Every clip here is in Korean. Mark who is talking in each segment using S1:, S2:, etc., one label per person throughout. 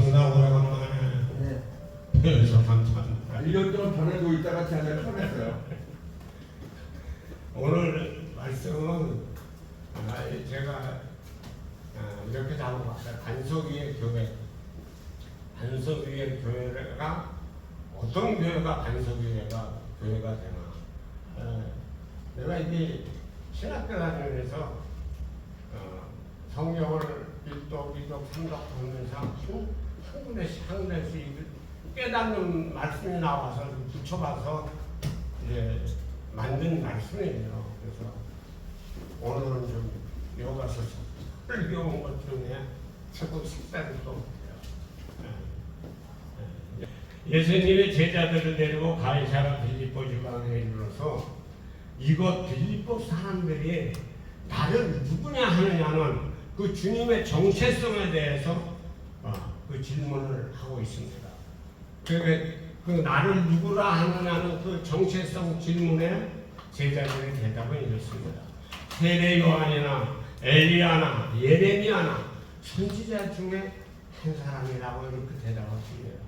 S1: 반갑습니다. 오래간만에 뵈서 감사합니다.
S2: 1년 동안 전에도 있다가 제가 편했어요.
S1: 오늘 말씀은 제가 이렇게 잡아봤어요. 반석위의 교회. 반석위의 교회가 어떤 교회가 반석위가 교회가 되나. 내가 이제 신학교 다니면서 성경을 일독, 이독, 삼독 보면서 한 군데씩 깨닫는 말씀이 나와서 붙여봐서 이제 만든 말씀이에요. 그래서 오늘은 좀 여가서 배운 것 중에 최고 식사를 또 예수님의 제자들을 데리고 가이사라 빌립보 지방에 이르러서 이곳 빌립보 사람들이 나를 누구냐 하느냐는 그 주님의 정체성에 대해서 그 질문을 하고 있습니다. 그 나를 누구라 하느냐는 그 정체성 질문에 제자들의 대답은 이렇습니다. 세례 요한이나 엘리야나 예레미야나 선지자 중에 한 사람이라고 이렇게 대답하십니다.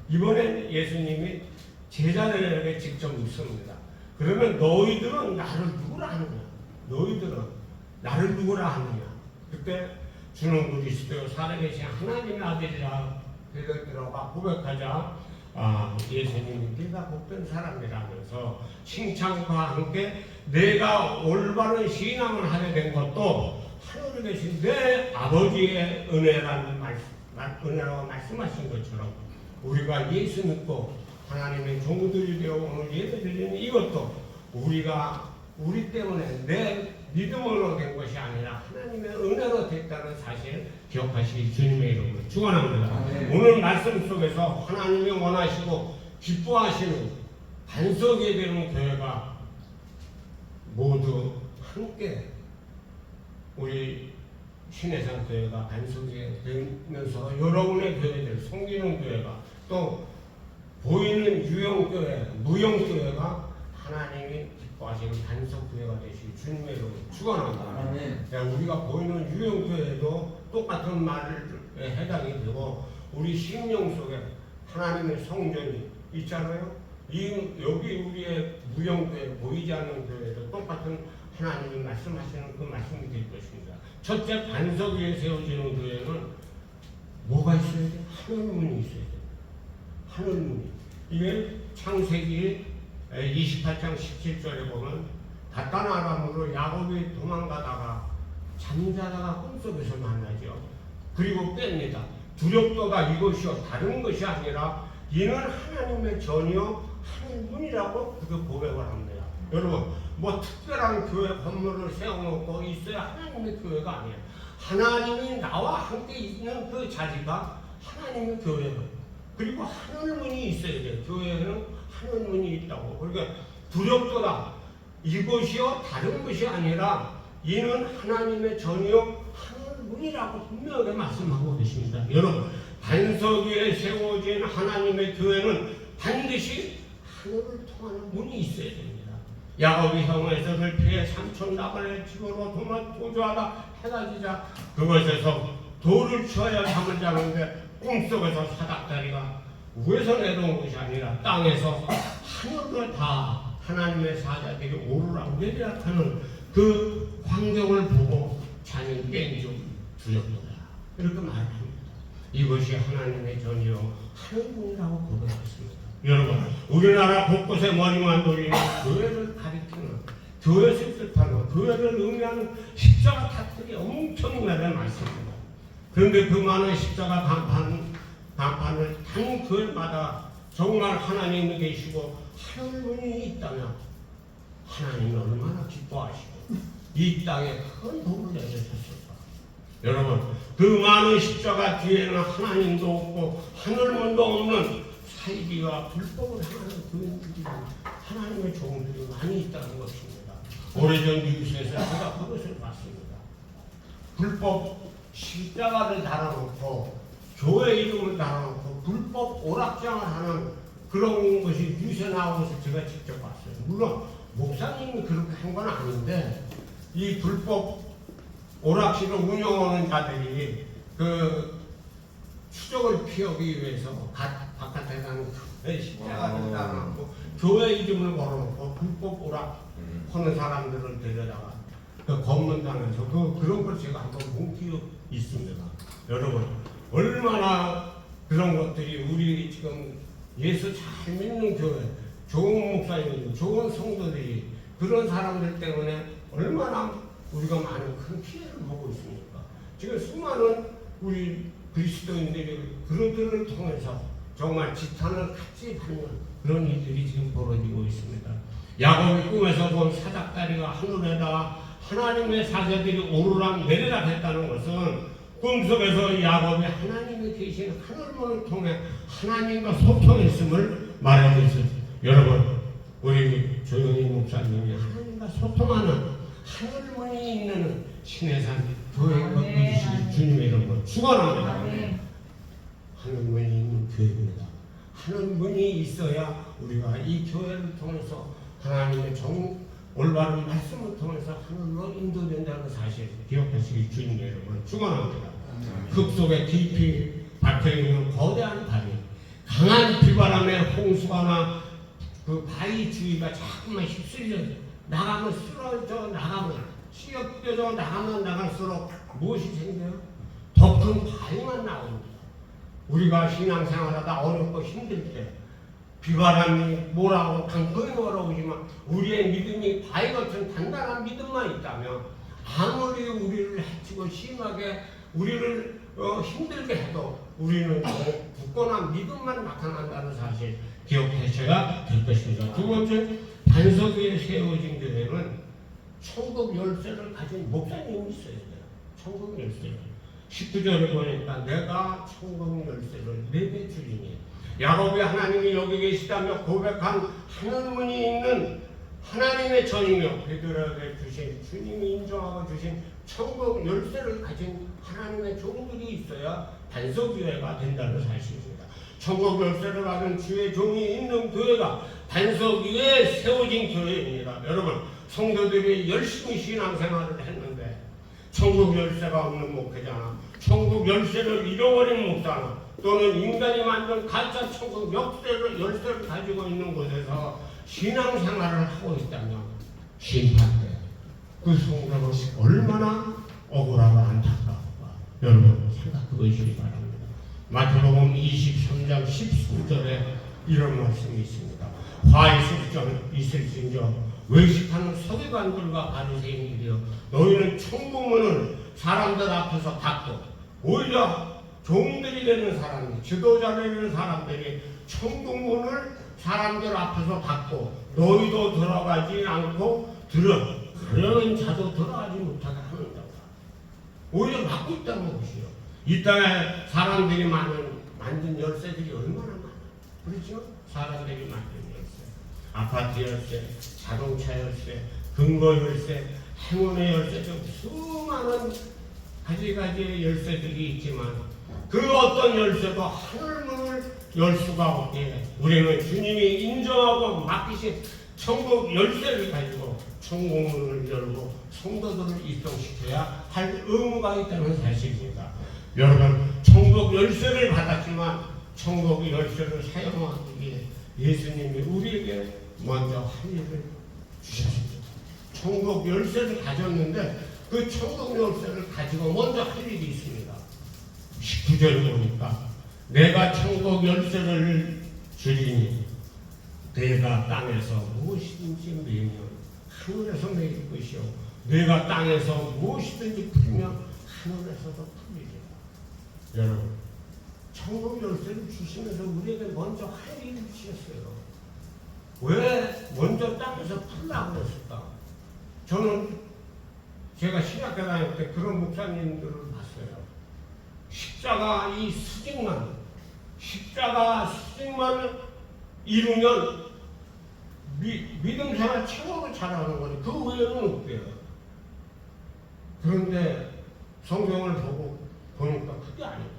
S1: 이번엔 예수님이 제자들에게 직접 묻습니다. 그러면 너희들은 나를 누구라 하느냐? 너희들은 나를 누구라 하느냐? 그때 주는 그리스도 살아계신 하나님의 아들이라 베드로가 고백하자 예수님이 네가 복된 사람이라면서 칭찬과 함께 내가 올바른 신앙을 하게 된 것도 하늘에 계신 내 아버지의 은혜라는 은혜라고 말씀하신 것처럼 우리가 예수 믿고 하나님의 종들이 되어 오늘 예배 드리는 이것도 우리 때문에 내 믿음으로 된 것이 아니라 하나님의 은혜로 됐다는 사실 기억하시기 주님의 이름으로 축원합니다. 오늘 말씀 속에서 하나님이 원하시고 기뻐하시는 반석이 되는 교회가 모두 함께 우리 신해산 교회가 반석이 되면서 여러분의 교회들 섬기는 교회가 또 보이는 유형교회, 무형교회가 하나님이 기뻐하시는 반석교회가 되시기 주님의 이름으로 축원합니다. 우리가 보이는 유형교회도 똑같은 말에 해당이 되고 우리 심령 속에 하나님의 성전이 있잖아요. 여기 우리의 무형교회, 보이지 않는 교회도 똑같은 하나님이 말씀하시는 그 말씀이 될 것입니다. 첫째, 반석 위에 세워지는 교회는 뭐가 있어야 돼? 하늘문이 있어야 돼. 하늘문이. 이게 창세기 28장 17절에 보면 다단 아람으로 야곱이 도망가다가 잠자다가 꿈속에서 만나죠. 그리고 뺍니다. 두렵도다 이것이요 다른 것이 아니라 이는 하나님의 전이요 하늘문이라고 그렇게 고백을 합니다. 여러분 뭐 특별한 교회 건물을 세워놓고 있어야 하나님의 교회가 아니에요. 하나님이 나와 함께 있는 그 자리가 하나님의 교회예요. 그리고 하늘문이 있어야 돼요. 교회에는 하늘문이 있다고. 그러니까 두렵도다 이것이요 다른 것이 아니라 이는 하나님의 전이요 하늘문이라고 분명하게 말씀하고 계십니다. 여러분 반석 위에 세워진 하나님의 교회는 반드시 하늘을 통하는 문이 있어야 됩니다. 야곱이 형에서를 피해 삼촌 나발의 집으로 도주하다 해가 지자 그것에서 돌을 취하여 잠을 자는데 꿈속에서 사닥다리가 위에서 내려온 것이 아니라 땅에서 하늘을 다 하나님의 사자들이 오르락 내리락 하는 그 광경을 보고 자는 뺀좀 두렵도다 이렇게 말합니다. 이것이 하나님의 전이요 하늘문이라고 고백했습니다. 여러분 우리나라 곳곳에 머리만 돌리는 교회를 가리키는 교회 실습하는 교회를 의미하는 십자가 탑들이 엄청나게 많습니다. 그런데 그 많은 십자가 간판을 단 교회마다 정말 하나님이 계시고 하늘문이 있다면 하나님이 얼마나 기뻐하시고 이 땅에 큰 복을 내려주셨을까. 여러분 그 많은 십자가 뒤에는 하나님도 없고 하늘문도 없는 사이비와 불법을 하는 교인들이 하나님의 종들이 많이 있다는 것입니다. 오래전 뉴스에서 제가 그것을 봤습니다. 불법 십자가를 달아놓고 교회 이름을 달아놓고 불법 오락장을 하는 그런 것이 뉴스에 나오면서 제가 직접 봤어요. 물론 목사님이 그렇게 한 건 아닌데 이 불법 오락실을 운영하는 자들이 그 추적을 피하기 위해서 바깥에 가는 교회 십자가를 달아놓고 교회 이름을 걸어놓고 불법 오락 하는 사람들을 데려다가 그 검문당해서 그런 걸 제가 한번 본 기억이 있습니다. 여러분 얼마나 그런 것들이 우리 지금 예수 잘 믿는 교회, 좋은 목사님, 좋은 성도들이 그런 사람들 때문에 얼마나 우리가 많은 큰 피해를 보고 있습니까? 지금 수많은 우리 그리스도인들이 그들을 통해서 정말 지탄을 같이 받는 그런 일들이 지금 벌어지고 있습니다. 야곱이 꿈에서 본 사닥다리가 하늘에다 하나님의 사자들이 오르락 내리락 했다는 것은 꿈속에서 야곱이 하나님이 계신 하늘문을 통해 하나님과 소통했음을 말하고 있습니다. 여러분 우리 조영희 목사님이 하나님과 소통하는 하늘문이 있는 신해산 교회가 믿으시는 주님의 이름으로 축원합니다. 하늘문이 있는 교회입니다. 하늘문이 있어야 우리가 이 교회를 통해서 하나님의 올바른 말씀을 통해서 하늘로 인도된다는 사실 기억하시기 주님의 이름으로 축원합니다. 흙속에 깊이 박혀있는 거대한 바위, 강한 비바람에 홍수가 나 그 바위 주위가 자꾸만 휩쓸려 나가면 쓰러져 나가면 씌어껴져 나가면 나갈수록 무엇이 생겨요? 더 큰 바위만 나옵니다. 우리가 신앙생활하다 어렵고 힘들 때 비바람이 뭐라고 강풍이 몰아오지만 우리의 믿음이 바위 같은 단단한 믿음만 있다면 아무리 우리를 해치고 심하게 우리를 힘들게 해도 우리는 굳건한 믿음만 나타난다는 사실 기억하셔야 될 것입니다. 두 번째, 반석 위에 세워진 교회는 천국 열쇠를 가진 목사님이 있어야 돼요. 천국 열쇠를. 19절에 보니까 내가 천국 열쇠를 내게 주리니 야곱이 하나님이 여기 계시다며 고백한 하늘문이 있는 하나님의 전이며 베드로에게 주신 주님이 인정하고 주신 천국 열쇠를 가진 하나님의 종들이 있어야 반석교회가 된다는 사실입니다. 천국 열쇠를 가진 주의 종이 있는 교회가 반석 위에 세워진 교회입니다. 여러분 성도들이 열심히 신앙생활을 했는데 천국 열쇠가 없는 목회자나 천국 열쇠를 잃어버린 목사나 또는 인간이 만든 가짜 천국 열쇠를 가지고 있는 곳에서 신앙생활을 하고 있다면 심판때 그 성도는 얼마나 억울하고 안타까울까 여러분 생각해 보시기 바랍니다. 마태복음 23장 13절에 이런 말씀이 있습니다. 화 있을진저 외식하는 서기관들과 바리새인들이여 너희는 천국문을 사람들 앞에서 닫고 오히려 종들이 되는 사람이 지도자 되는 사람들이 천국문을 사람들 앞에서 닫고 너희도 들어가지 않고 그러는 자도 들어가지 못하게 하는다. 오히려 막고 있다는 것이요. 이 땅에 사람들이 만든 열쇠들이 얼마나 많아. 그렇죠? 사람들이 만든 열쇠, 아파트 열쇠, 자동차 열쇠, 금고 열쇠, 행운의 열쇠 등 수많은 가지가지의 열쇠들이 있지만 그 어떤 열쇠도 하늘문을 열 수가 없게 우리는 주님이 인정하고 맡기신 천국 열쇠를 가지고 천국문을 열고 성도들을 입성시켜야 할 의무가 있다는 사실입니다. 여러분 천국 열쇠를 받았지만 천국 열쇠를 사용하기 위해 예수님이 우리에게 먼저 할 일을 주셨습니다. 천국 열쇠를 가졌는데 그 천국 열쇠를 가지고 먼저 할 일이 있습니다. 19절 보니까 내가 천국 열쇠를 주리니 내가 땅에서 무엇이든지 매면 하늘에서 매일 것이요 내가 땅에서 무엇이든지 풀면 하늘에서도 풀리리라. 여러분 천국 열쇠를 주시면서 우리에게 먼저 할 일을 주셨어요. 왜 먼저 땅에서 풀라고 그랬을까? 저는 제가 신학교 다닐 때 그런 목사님들을 봤어요. 십자가 수직만 이루면 믿음 생활 최고로 잘하는 거니 그 외에는 없대요. 그런데 성경을 보니까 그게 아니에요.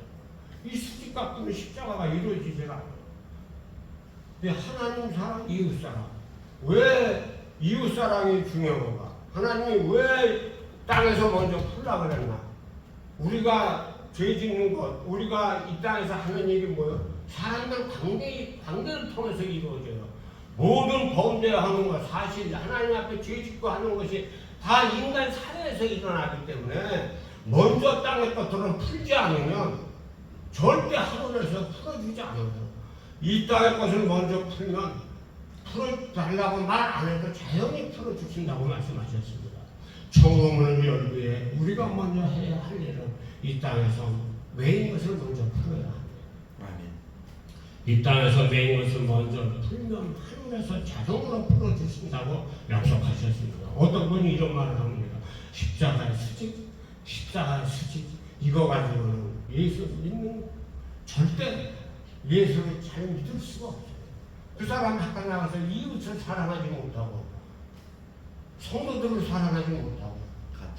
S1: 이 수직 갖고는 십자가가 이루어지질 않아요. 근데 하나님 사랑, 이웃 사랑. 왜 이웃 사랑이 중요한가? 하나님이 왜 땅에서 먼저 풀라 그랬나? 우리가 죄 짓는 것, 우리가 이 땅에서 하는 일이 뭐예요? 사람들 관계를 통해서 이루어져요. 모든 범죄하는 것, 사실 하나님 앞에 죄 짓고 하는 것이 다 인간 사회에서 일어나기 때문에 먼저 땅의 것들을 풀지 않으면 절대 하늘에서 풀어주지 않아요. 이 땅의 것을 먼저 풀면 풀어달라고 말 안 해도 자연히 풀어주신다고 말씀하셨습니다. 천국문을 열기에 우리가 먼저 해야 할 일은 이 땅에서 매인 것을 먼저 풀어야 합니다. 이 땅에서 매인 것을 먼저 풀면 하늘에서 자동으로 풀어주신다고 약속하셨습니다. 어떤 분이 이런 말을 합니다. 십자가의 수직 이거 가지고는 예수 믿는 절대 예수를 잘 믿을 수가 없어요. 그 사람 밖에 나가서 이웃을 사랑하지 못하고 성도들을 사랑하지 못하고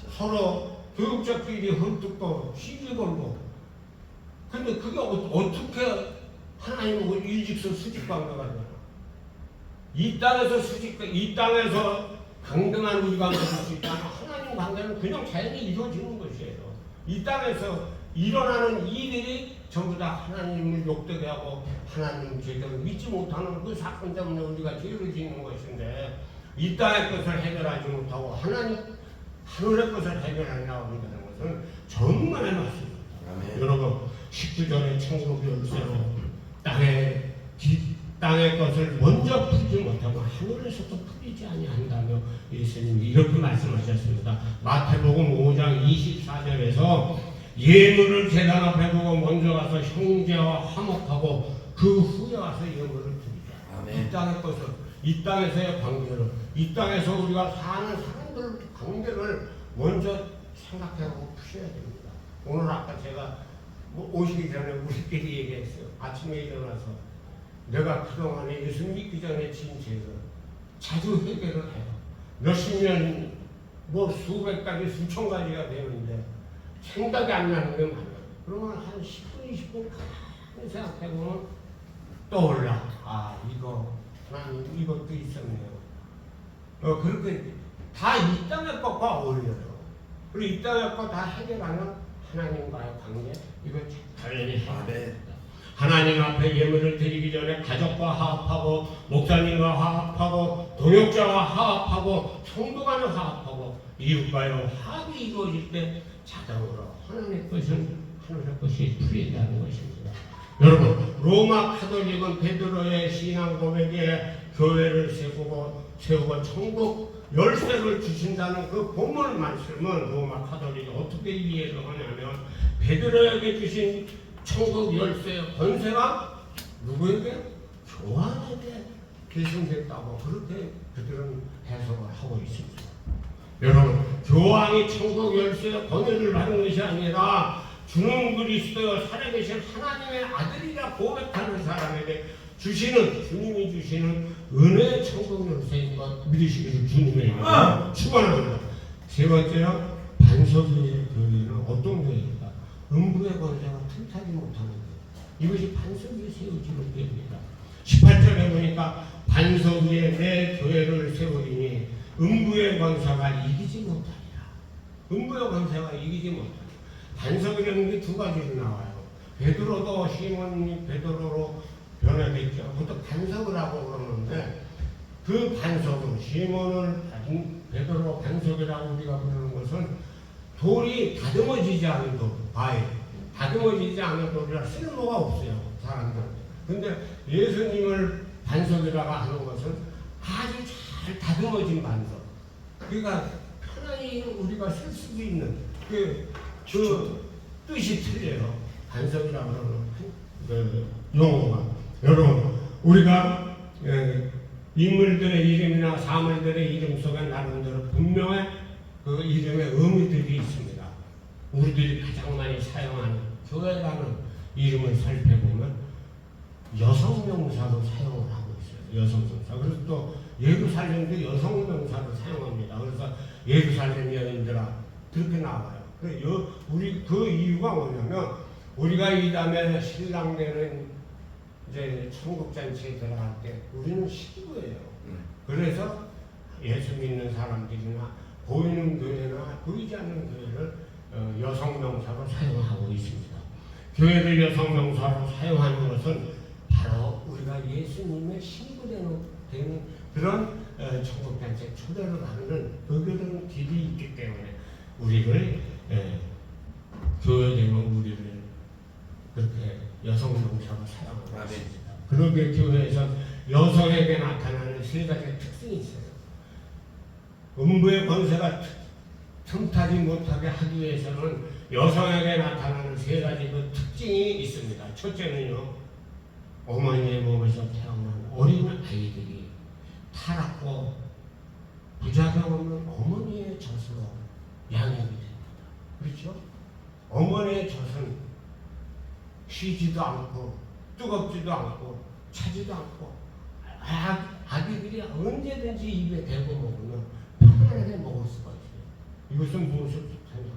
S1: 서로 교육자끼리 헐뜯고 시비 걸고 근데 그게 어떻게 하나님은 일직선 수직관계가 되나? 이 땅에서 강등한 우리가 먹을 수 있다면 하나님 관계는 그냥 자연히 이루어지는 것이에요. 이 땅에서 일어나는 일들이 전부 다 하나님을 욕되게 하고 하나님 제대로 믿지 못하는 그 사건 때문에 우리가 죄를 짓는 것인데 이 땅의 것을 해결하지 못하고 하늘의 것을 해결하려고 한다는 것은 정말 맞습니다. 여러분 19절에 천국 열쇠로 땅의 것을 먼저 풀지 못하고 하늘에서도 풀리지 아니한다며 예수님이 이렇게 말씀하셨습니다. 마태복음 5장 24절에서 예물을 제단 앞에 두고 먼저 가서 형제와 화목하고 그 후에 와서 예물을 드리자. 이 땅의 것을, 이 땅에서의 관계를, 이 땅에서 우리가 사는 사람들 관계를 먼저 생각하고 푸셔야 됩니다. 오늘 아까 제가 오시기 전에 우리끼리 얘기했어요. 아침에 일어나서 내가 그동안에 예수 믿기 전에 진 죄를 자주 회개를 해요. 몇십 년, 수백 가지, 수천 가지가 되는데 생각이 안 나는 게 많아요. 그러면 한 10분, 20분 가만히 생각해보면 떠올라. 하나님 이것도 있었네요. 그렇게 다 이 땅의 것과 어울려요. 그리고 이 땅의 것 다 해결하는 하나님과의 관계, 이거 당연히 해야 됩니다. 하나님 앞에 예물을 드리기 전에 가족과 화합하고 목사님과 화합하고 동역자와 화합하고 성도 간에 화합하고 이웃과의 화합이 이루어질 때 자동으로 하나님의 것은 하늘의 것이 풀린다는 것입니다. 여러분 로마 카톨릭은 베드로의 신앙 고백에 교회를 세우고 천국 열쇠를 주신다는 그 본문 말씀은 로마 카톨릭이 어떻게 이해를 하냐면 베드로에게 주신 천국 열쇠의 권세가 누구에게? 교황에게 계승됐다고 그렇게 그들은 해석을 하고 있습니다. 여러분 교황이 천국 열쇠의 권위를 받은 것이 아니라 주는 그리스도 살아계신 하나님의 아들이라 고백하는 사람에게 주님이 주시는 은혜의 천국 열쇠인 것 믿으시기를 주님의 이름으로 축원합니다. 세 번째요, 반석의 교회는 어떤 교회입니까? 음부의 권세가 틈타지 못하는 것. 이것이 반석 위에 세워지는 교회입니다. 18절에 보니까 반석 위에 내 교회를 세우리니 음부의 권세가 이기지 못하리라. 음부의 권세가 이기지 못하리라. 반석이라는 게 두 가지로 나와요. 베드로도 시몬이 베드로로 변화됐죠. 그것도 반석을 하고 그러는데 그 반석은 시몬을 베드로 반석이라고 우리가 부르는 것은 돌이 다듬어지지 않은 돌, 다듬어지지 않은 돌이라 쓸모가 없어요, 사람들한테. 근데 예수님을 반석이라고 하는 것은 아주 잘 다듬어진 반석. 그러니까 편안히 우리가 쓸 수도 있는 그 뜻이 틀려요. 반석이라고 하는 그 용어가. 여러분, 우리가 인물들의 이름이나 사물들의 이름 속에 나름대로 분명한 그 이름의 의미들이 있습니다. 우리들이 가장 많이 사용하는 교회라는 이름을 살펴보면 여성명사로 사용을 하고 있어요. 여성명사. 그래서 또 예루살렘도 여성명사로 사용합니다. 그래서 예루살렘 여인들아 그렇게 나와요. 우리 그 이유가 뭐냐면 우리가 이 다음에 신랑 되는 이제 천국잔치에 들어갈 때 우리는 신부예요. 그래서 예수 믿는 사람들이나 보이는 교회나 보이지 않는 교회를 여성 명사로 사용하고 있습니다. 교회를 여성 명사로 사용하는 것은 바로 우리가 예수님의 신부되는 그런 천국단체 초대를 하는 그런 길이 있기 때문에 우리를 교회 되면 우리를 그렇게 여성 명사로 사용하고 있습니다. 그런데 교회에서 여성에게 나타나는 세 가지 특징이 있어요. 음부의 권세가 틈타지 못하게 하기 위해서는 여성에게 나타나는 세 가지 그 특징이 있습니다. 첫째는요, 어머니의 몸에서 태어난 어린 아이들이 타락고 부작용 없는 어머니의 젖으로 양육이 됩니다. 그렇죠? 어머니의 젖은 쉬지도 않고 뜨겁지도 않고 차지도 않고 아기들이 언제든지 입에 대고 먹으면 편안하게 먹을 수가 있어요. 이것은 무엇을 뜻하냐?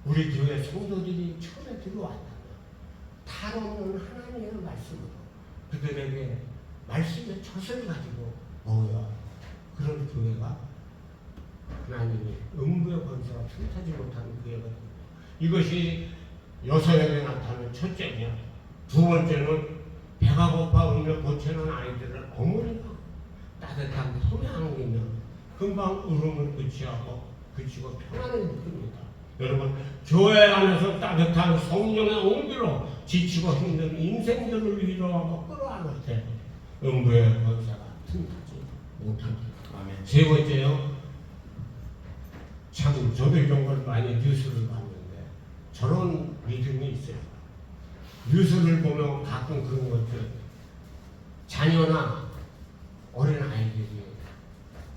S1: 우리 교회 성도들이 처음에 들어왔다면 탈없는 하나님의 말씀으로 그들에게 말씀의 젖을 가지고 먹어야 그런 교회가 하나님의 음부의 권세가 틈타지 못하는 교회가 됩니다. 이것이 여성에게 나타나는 첫째냐. 두 번째는 배가 고파 울며 고치는 아이들을 어머니가 따뜻한 품에 안기면 금방 울음을 그치고 평안을 느낍니다. 여러분, 교회 안에서 따뜻한 성령의 온기로 지치고 힘든 인생들을 위로하고 끌어안을 때 음부의 권세가 틈타지 못합니다. 세 번째요. 참 저도 이런 걸 많이 뉴스를 봤는데 저런 믿음이 있어요. 뉴스를 보면 가끔 그런 것들, 자녀나 어린 아이들이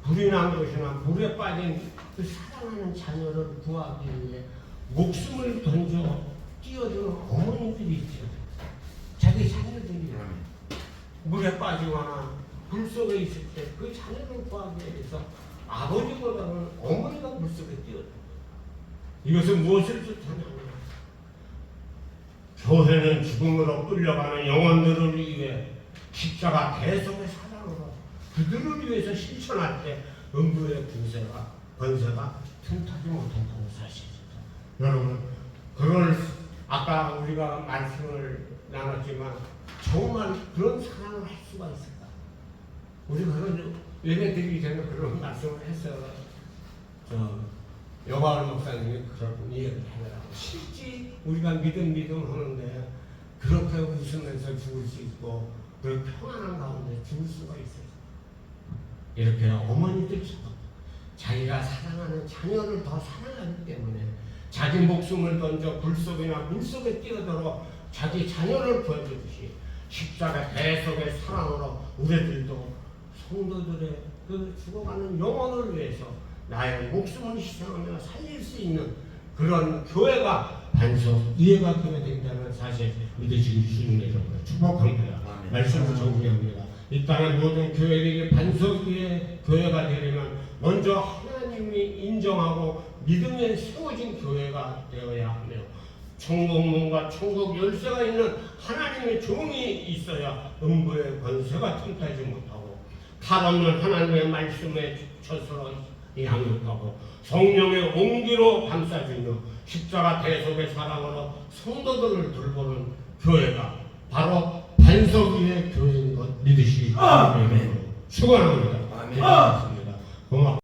S1: 불이 난 것이나 물에 빠진 그 사랑하는 자녀를 구하기 위해 목숨을 던져 뛰어드는 어머니들이 있죠. 자기 자녀들이 물에 빠지거나 불 속에 있을 때 그 자녀를 구하기 위해서 아버지보다는 어머니가 물 속에 뛰어듭니다. 이것은 무엇을 뜻하냐면 교회는 죽음으로 끌려가는 영혼들을 위해 십자가 대속의 사랑으로 그들을 위해서 실천할 때 음부의 권세가 틈타지 못한다는 사실입니다. 여러분, 그걸 아까 우리가 말씀을 나눴지만 정말 그런 사랑을 할 수가 있을까? 우리가 그런 예배 드리기 전에 그런 말씀을 했어요. 여가을 목사님이 그런 이야기를 하더라고요. 실제 우리가 믿음 하는데 그렇게 웃으면서 죽을 수 있고 그 평안한 가운데 죽을 수가 있어요. 이렇게 어머니들처럼 자기가 사랑하는 자녀를 더 사랑하기 때문에 자기 목숨을 던져 불 속이나 물 속에 뛰어들어 자기 자녀를 구해주듯이 십자가 대속의 사랑으로 우리들도 성도들의 그 죽어가는 영혼을 위해서 나의 목숨을 희생하며 살릴 수 있는 그런 교회가 반석 이해가 되게 된다는 사실 믿으시기 주님의 이름으로 축복합니다. 말씀을 정리합니다. 이 땅의 모든 교회들이 반석 위의 교회가 되려면 먼저 하나님이 인정하고 믿음에 세워진 교회가 되어야 하며 천국문과 천국 열쇠가 있는 하나님의 종이 있어야 음부의 권세가 틈타지 못하고 탈없는 하나님의 말씀에 젖으로 양육하고 성령의 온기로 감싸주며 십자가 대속의 사랑으로 성도들을 돌보는 교회가 바로 반석 위의 교회인 것 믿으시기 바랍니다. 축원합니다. 고맙습니다.